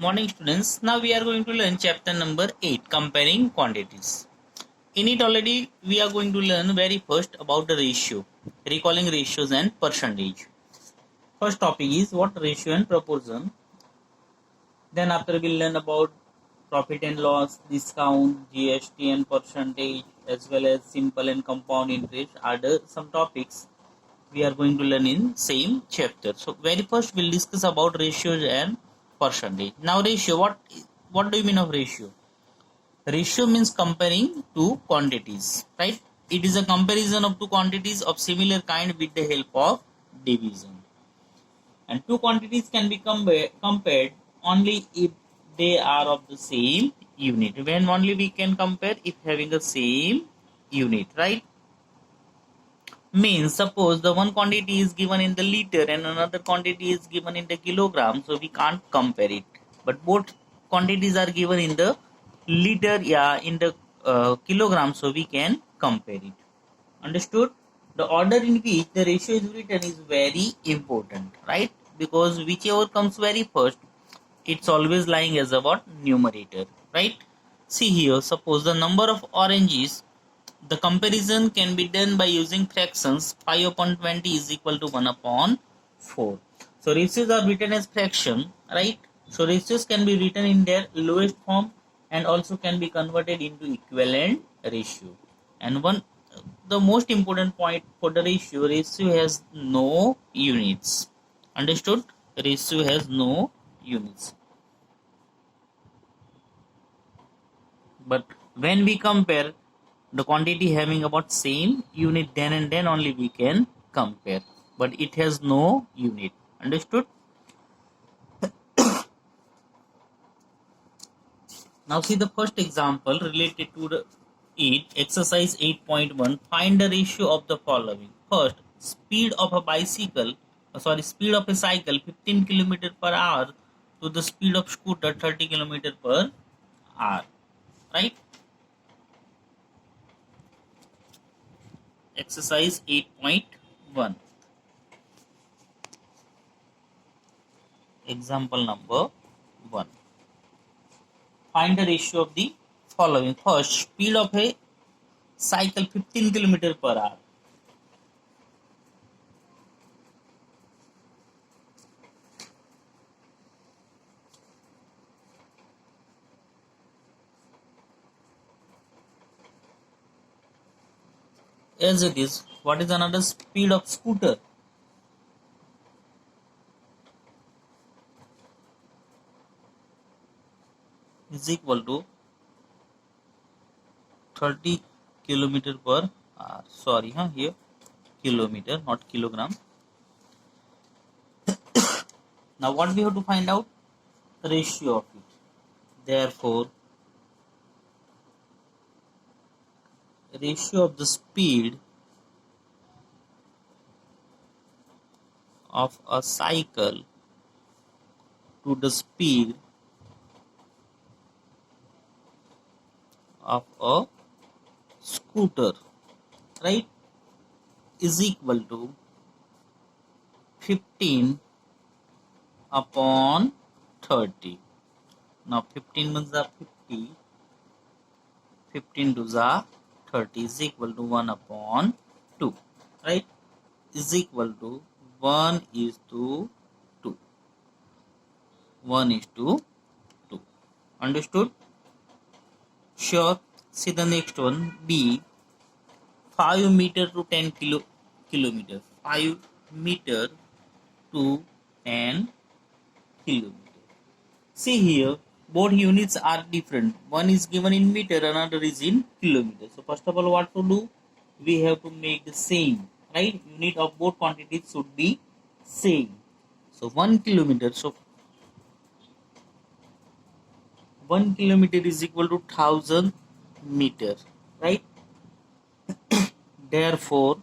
Morning students, now we are going to learn chapter number 8, comparing quantities. In it already we are going to learn very first about the ratio, recalling ratios and percentage. First topic is what ratio and proportion. Then after we'll learn about profit and loss, discount, GST and percentage, as well as simple and compound interest are some topics we are going to learn in same chapter. So very first we'll discuss about ratios and percentage. Now ratio, what do you mean of ratio? Ratio means comparing two quantities, right? It is a comparison of two quantities of similar kind with the help of division. And two quantities can be compared only if they are of the same unit. When only we can compare if having the same unit, right? Means suppose the one quantity is given in the liter and another quantity is given in the kilogram, so we can't compare it, but both quantities are given in the liter, in the kilogram, so we can compare it. Understood? The order in which the ratio is written is very important, right? Because whichever comes very first, it's always lying as about numerator, right? See here, suppose the number of oranges, the comparison can be done by using fractions. 5 upon 20 is equal to 1 upon 4. So ratios are written as fraction, right? So ratios can be written in their lowest form and also can be converted into equivalent ratio. And the most important point for the ratio has no units. Understood? Ratio has no units. But when we compare the quantity having about same unit, then and then only we can compare, but it has no unit. Understood? Now see the first example related to exercise 8.1. Find the ratio of the following. First, speed of a speed of a cycle 15 km per hour to the speed of scooter 30 km per hour, right? Exercise 8.1. Example number 1. Find the ratio of the following. First, speed of a cycle 15 km per hour. As it is, what is another speed of scooter? Is equal to 30 km per hour. Sorry, here kilometer, not kilogram. Now what we have to find out? The ratio of it. Therefore, ratio of the speed of a cycle to the speed of a scooter, right, is equal to 15 upon 30. Now 15 means 50, 15 to the 30 is equal to 1 upon 2, right, is equal to 1 is to 2. 1 is to 2. Understood? Sure. See the next one. B. 5 meter to 10 kilometer. 5 meter to 10 kilometer. See here, both units are different. One is given in meter, another is in kilometer. So first of all, what to do? We have to make the same, right? Unit of both quantities should be same. So 1 kilometer. So 1 kilometer is equal to 1000 meter, right? Therefore,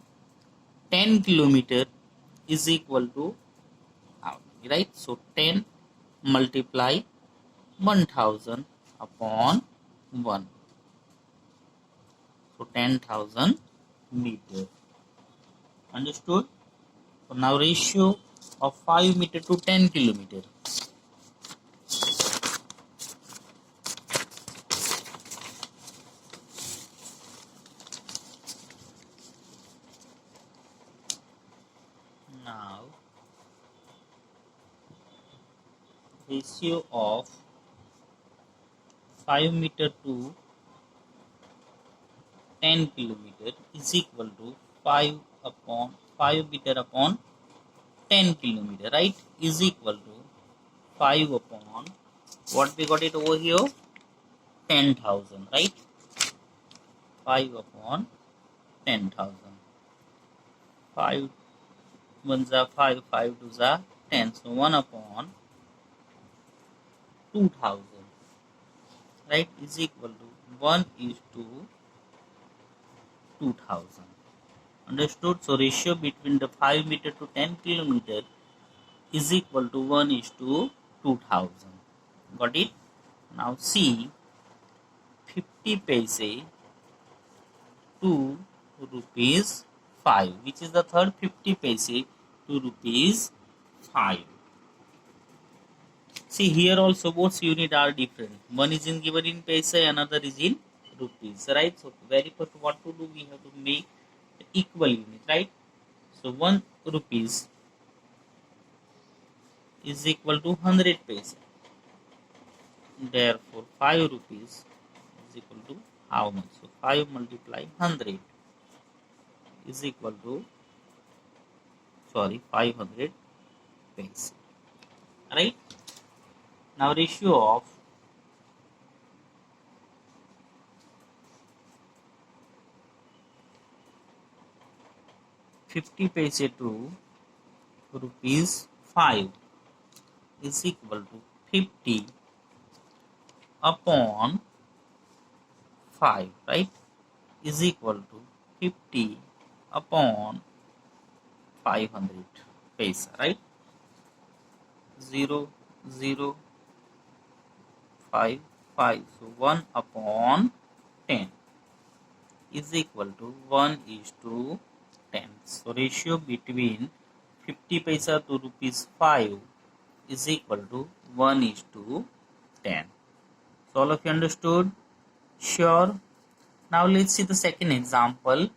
10 kilometer is equal to, right? So 10 multiply 1000 upon 1. So 10,000 meter. Understood? So now ratio of 5 meter to 10 kilometer. ratio of 5 meter to 10 kilometer is equal to 5 upon 5 meter upon 10 kilometer, right? Is equal to 5 upon what we got it over here, 10,000, right? 5 upon 10,000. 5 ones are 5, 5 twos are 10. So 1 upon 2,000, right? Is equal to 1 is to 2,000. Understood? So ratio between the 5 meter to 10 kilometer is equal to 1 is to 2,000. Got it? Now see, 50 paise to rupees 5, which is the third 50 paise to rupees 5. See here also both unit are different. One is in given in paise, another is in rupees, right? So very first what to do, we have to make equal unit, right? So 1 rupees is equal to 100 paise. Therefore 5 rupees is equal to how much? So 5 multiply 100 is equal to 500 paise, right? Now ratio of 50 paise to rupees 5 is equal to 50 upon 5, right? Is equal to 50 upon 500 paise, right? 0 0 5 5. So 1 upon 10 is equal to 1 is to 10. So ratio between 50 paisa to rupees 5 is equal to 1 is to 10. So all of you understood? Sure. Now let's see the second example.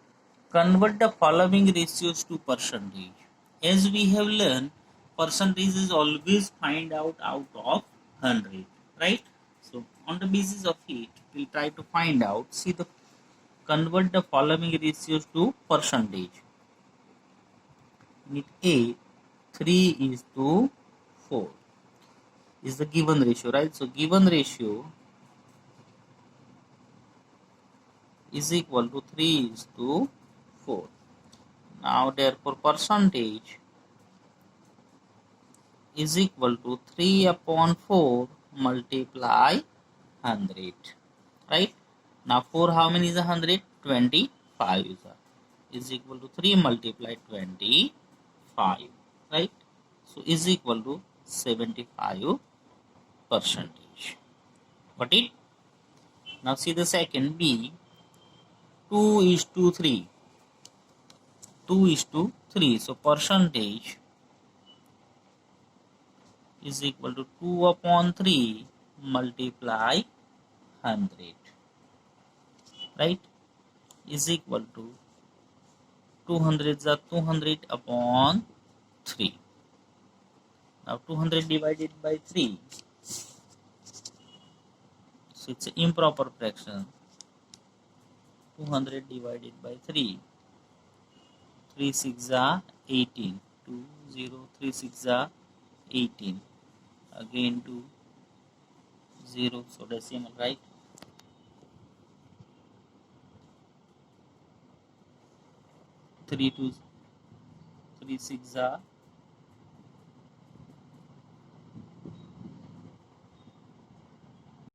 Convert the following ratios to percentage. As we have learned, percentage is always find out of 100, right? So on the basis of it, we'll try to find out. See, the convert the following ratios to percentage. With A, 3 is to 4 is the given ratio, right? So given ratio is equal to 3 is to 4. Now therefore percentage is equal to 3 upon 4 multiply 100, right? Now 4 how many is 100? 25 is equal to 3 multiply 25, right? So is equal to 75 percentage. Got it? Now see the second B, 2 is to 3. 2 is to 3. So percentage is equal to 2 upon 3 multiply 100, right? Is equal to 200 are 200 upon 3. Now 200 divided by 3, so it's an improper fraction. 200 divided by 3, 3 6 are 18, 2 0 3 6 are 18, again 2 0, so decimal, right? 3 2 3 6 are